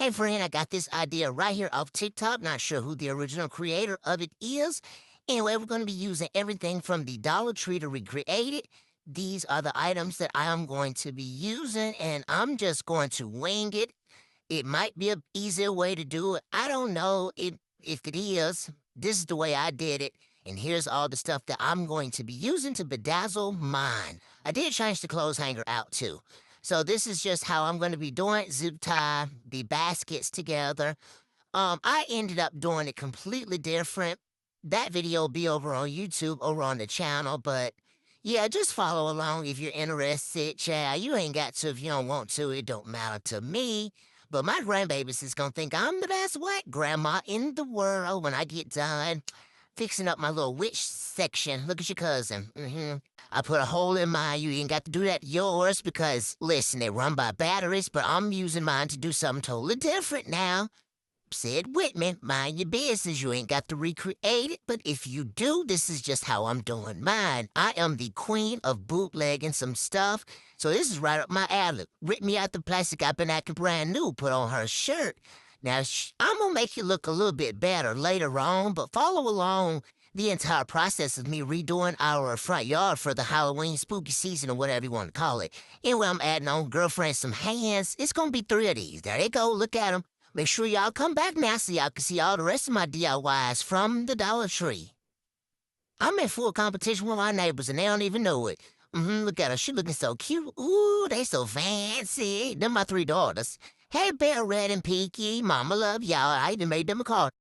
Hey friend, I got this idea right here off TikTok. Not sure who the original creator of it is. Anyway, we're going to be using everything from the Dollar Tree to recreate it. These are the items that I am going to be using, and I'm just going to wing it. It might be an easier way to do it. I don't know if it is. This is the way I did it. And here's all the stuff that I'm going to be using to bedazzle mine. I did change the clothes hanger out too. So this is just how I'm going to be doing it. Zip tie the baskets together. I ended up doing it completely different. That video will be over on YouTube, over on the channel, but yeah, just follow along if you're interested, child. You ain't got to if you don't want to. It don't matter to me. But my grandbabies is gonna think I'm the best white grandma in the world when I get done fixing up my little witch section. Look at your cousin. I put a hole in mine. You ain't got to do that to yours because, listen, they run by batteries, but I'm using mine to do something totally different now. Said with me, mind your business. You ain't got to recreate it, but if you do, this is just how I'm doing mine. I am the queen of bootlegging some stuff, so this is right up my alley. Rip me out the plastic. I've been acting brand new. Put on her shirt. Now, I'm gonna make you look a little bit better later on, but follow along the entire process of me redoing our front yard for the Halloween spooky season or whatever you want to call it. Anyway, I'm adding on girlfriend some hands. It's gonna be 3 of these. There they go. Look at them. Make sure y'all come back now so y'all can see all the rest of my DIYs from the Dollar Tree. I'm in full competition with my neighbors and they don't even know it. Look at her. She looking so cute. Ooh, they so fancy. Them my 3 daughters. Hey, Bear, Red, and Peaky. Mama love y'all. I even made them a card.